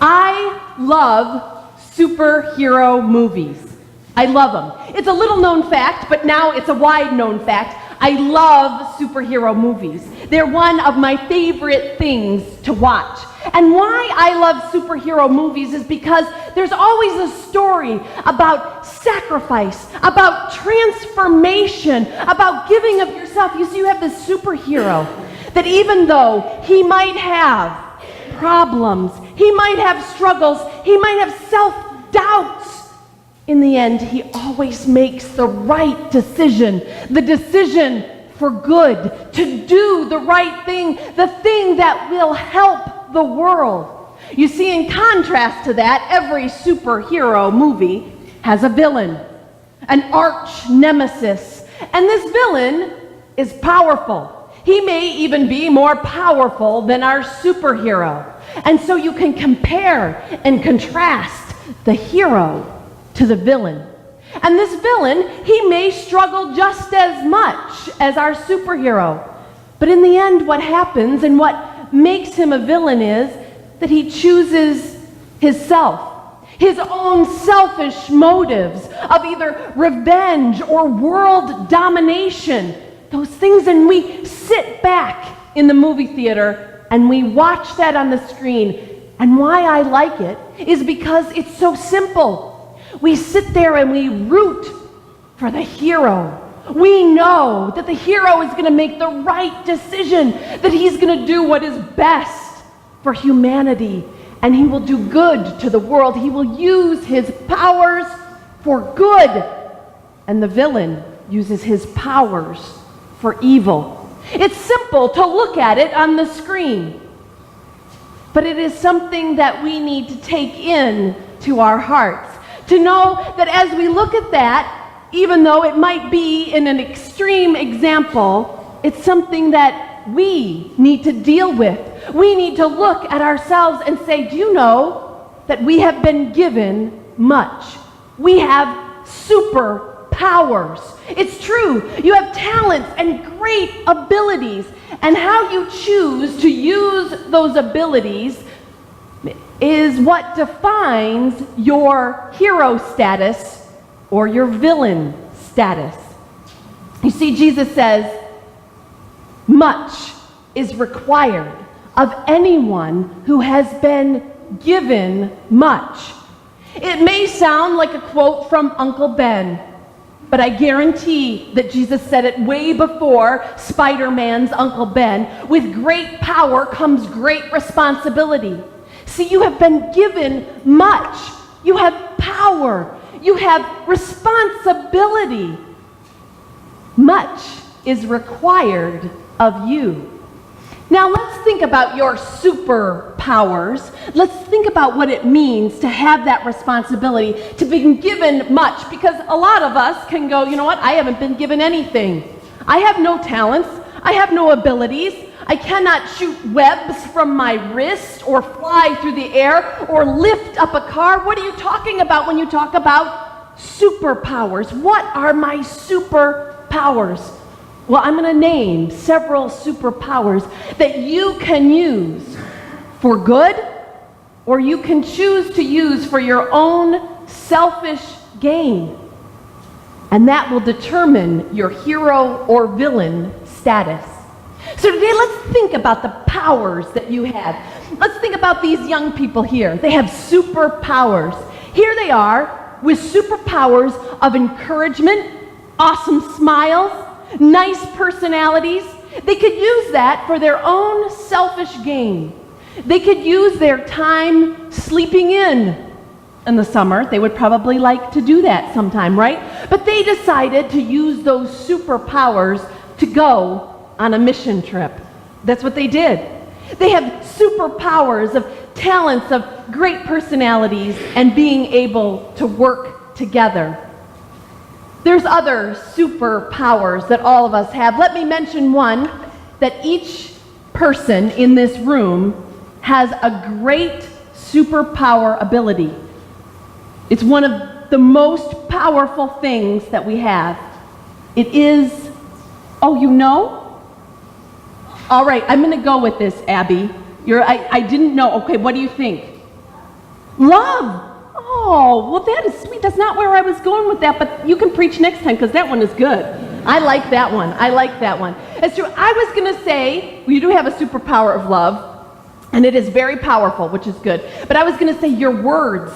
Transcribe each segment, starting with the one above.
I love superhero movies. I love them. It's a little known fact, but now it's a wide known fact. I love superhero movies. They're one of my favorite things to watch. And why I love superhero movies is because there's always a story about sacrifice, about transformation, about giving of yourself. You see, you have this superhero that even though he might have problems, he might have struggles, he might have self-doubts, in the end, he always makes the right decision, the decision for good, to do the right thing, the thing that will help the world. You see, in contrast to that, every superhero movie has a villain, an arch nemesis, and this villain is powerful. He may even be more powerful than our superhero. And so you can compare and contrast the hero to the villain. And this villain, he may struggle just as much as our superhero. But in the end, what happens and what makes him a villain is that he chooses his self, his own selfish motives of either revenge or world domination. Those things, and we sit back in the movie theater and we watch that on the screen. And why I like it is because it's so simple. We sit there and we root for the hero. We know that the hero is going to make the right decision, that he's going to do what is best for humanity, and he will do good to the world. He will use his powers for good, and the villain uses his powers for evil. It's simple to look at it on the screen, but it is something that we need to take in to our hearts. To know that as we look at that, even though it might be in an extreme example, it's something that we need to deal with. We need to look at ourselves and say, do you know that we have been given much? We have superpowers. It's true. You have talents and great abilities. And how you choose to use those abilities is what defines your hero status or your villain status. You see, Jesus says, much is required of anyone who has been given much. It may sound like a quote from Uncle Ben, but I guarantee that Jesus said it way before Spider-Man's Uncle Ben. With great power comes great responsibility. See, you have been given much. You have power. You have responsibility. Much is required of you. Now let's think about your superpowers. Let's think about what it means to have that responsibility, to be given much, because a lot of us can go, you know what, I haven't been given anything. I have no talents. I have no abilities. I cannot shoot webs from my wrist or fly through the air or lift up a car. What are you talking about when you talk about superpowers? What are my superpowers? Well, I'm going to name several superpowers that you can use for good, or you can choose to use for your own selfish gain. And that will determine your hero or villain status. So today, let's think about the powers that you have. Let's think about these young people here. They have superpowers. Here they are with superpowers of encouragement, awesome smiles, nice personalities. They could use that for their own selfish gain. They could use their time sleeping in the summer. They would probably like to do that sometime, right? But they decided to use those superpowers to go on a mission trip. That's what they did. They have superpowers of talents, of great personalities, and being able to work together. There's other superpowers that all of us have. Let me mention one, that each person in this room has a great superpower ability. It's one of the most powerful things that we have. It is, oh, you know? All right, I'm going to go with this, Abby. I didn't know. Okay, what do you think? Love. Oh, well, that is sweet. That's not where I was going with that, but you can preach next time because that one is good. I like that one. I like that one. It's true. I was going to say, well, you do have a superpower of love, and it is very powerful, which is good. But I was going to say your words.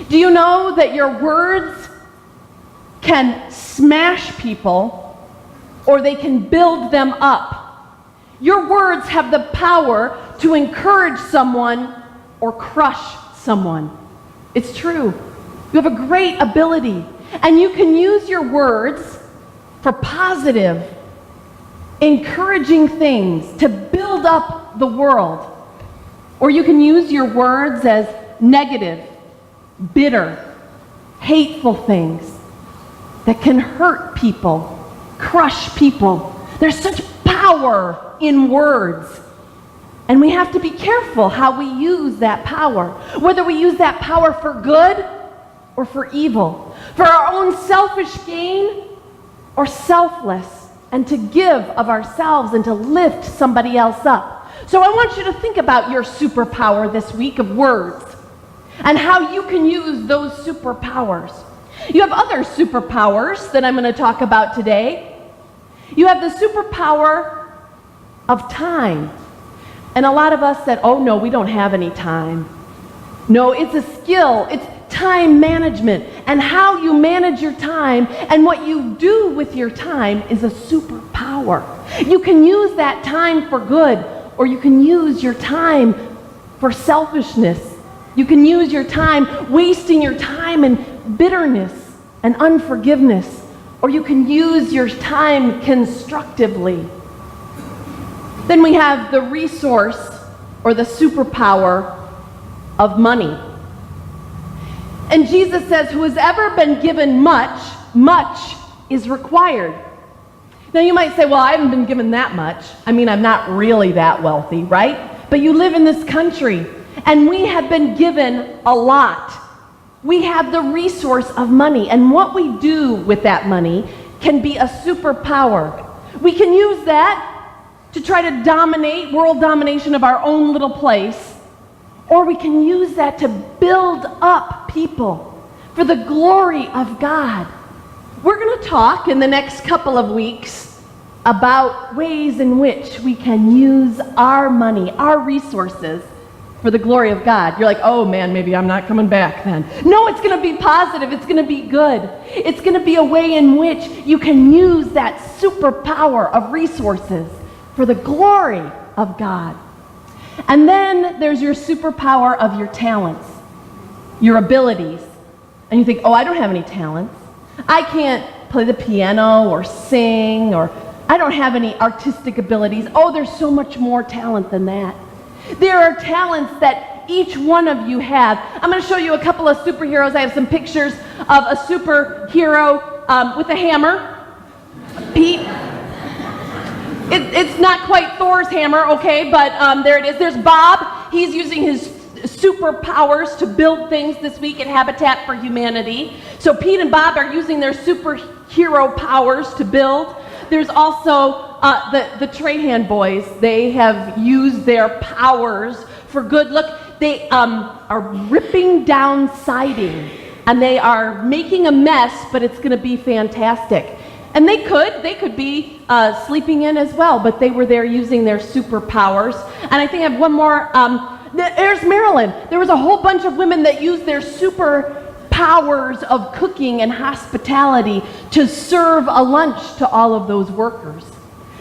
Do you know that your words can smash people or they can build them up? Your words have the power to encourage someone or crush someone. It's true. You have a great ability, and you can use your words for positive, encouraging things to build up the world. Or you can use your words as negative, bitter, hateful things that can hurt people, crush people. There's such power in words. And we have to be careful how we use that power, whether we use that power for good or for evil, for our own selfish gain or selfless, and to give of ourselves and to lift somebody else up. So I want you to think about your superpower this week of words and how you can use those superpowers. You have other superpowers that I'm going to talk about today. You have the superpower of time. And a lot of us said, oh no, we don't have any time. No, it's a skill. It's time management. And how you manage your time and what you do with your time is a superpower. You can use that time for good, or you can use your time for selfishness. You can use your time wasting your time in bitterness and unforgiveness, or you can use your time constructively. Then we have the resource or the superpower of money. And Jesus says, who has ever been given much, much is required. Now you might say, well, I haven't been given that much. I mean, I'm not really that wealthy, right? But you live in this country, and we have been given a lot. We have the resource of money, and what we do with that money can be a superpower. We can use that to try to dominate, world domination of our own little place, or we can use that to build up people for the glory of God. We're going to talk in the next couple of weeks about ways in which we can use our money, our resources, for the glory of God. You're like, oh man, maybe I'm not coming back then. No, it's going to be positive. It's going to be good. It's going to be a way in which you can use that superpower of resources for the glory of God. And then there's your superpower of your talents, your abilities. And you think, oh, I don't have any talents. I can't play the piano or sing, or I don't have any artistic abilities. Oh, there's so much more talent than that. There are talents that each one of you have. I'm going to show you a couple of superheroes. I have some pictures of a superhero with a hammer. Pete. It's not quite Thor's hammer, okay, but there it is. There's Bob. He's using his superpowers to build things this week at Habitat for Humanity. So Pete and Bob are using their superhero powers to build. There's also the Trahan boys. They have used their powers for good. Look, they are ripping down siding, and they are making a mess, but it's going to be fantastic. And they could be sleeping in as well, but they were there using their superpowers. And I think I have one more. There's Marilyn. There was a whole bunch of women that used their superpowers of cooking and hospitality to serve a lunch to all of those workers.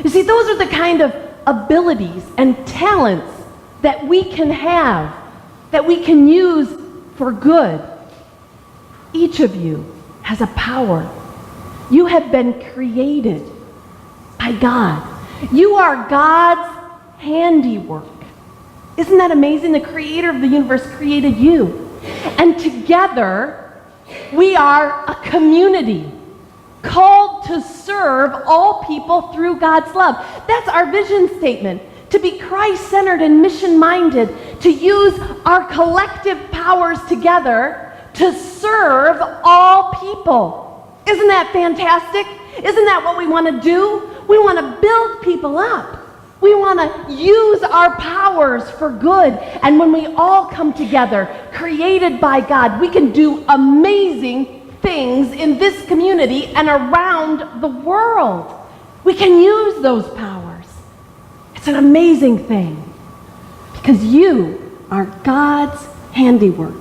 You see, those are the kind of abilities and talents that we can have, that we can use for good. Each of you has a power. You have been created by God. You are God's handiwork. Isn't that amazing? The creator of the universe created you. And together, we are a community called to serve all people through God's love. That's our vision statement, to be Christ-centered and mission-minded, to use our collective powers together to serve all people. Isn't that fantastic? Isn't that what we want to do? We want to build people up. We want to use our powers for good. And when we all come together, created by God. We can do amazing things in this community and around the world. We can use those powers. It's an amazing thing because you are God's handiwork.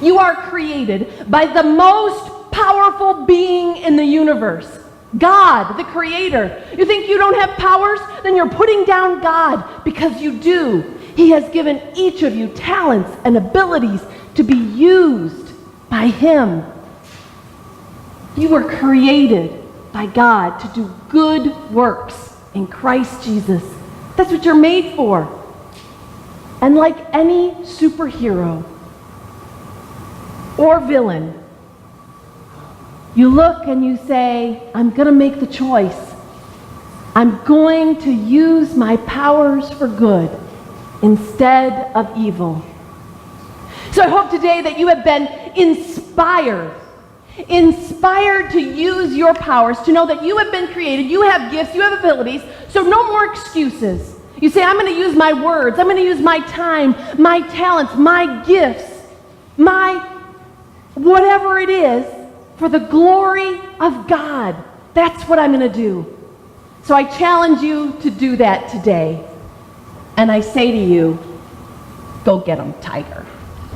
You are created by the most powerful being in the universe, God, the Creator. You think you don't have powers? Then you're putting down God, because you do. He has given each of you talents and abilities to be used by Him. You were created by God to do good works in Christ Jesus. That's what you're made for. And like any superhero or villain, you look and you say, I'm going to make the choice. I'm going to use my powers for good instead of evil. So I hope today that you have been inspired to use your powers, to know that you have been created, you have gifts, you have abilities, so no more excuses. You say, I'm going to use my words, I'm going to use my time, my talents, my gifts, my whatever it is, for the glory of God. That's what I'm going to do. So I challenge you to do that today. And I say to you, go get 'em, Tiger.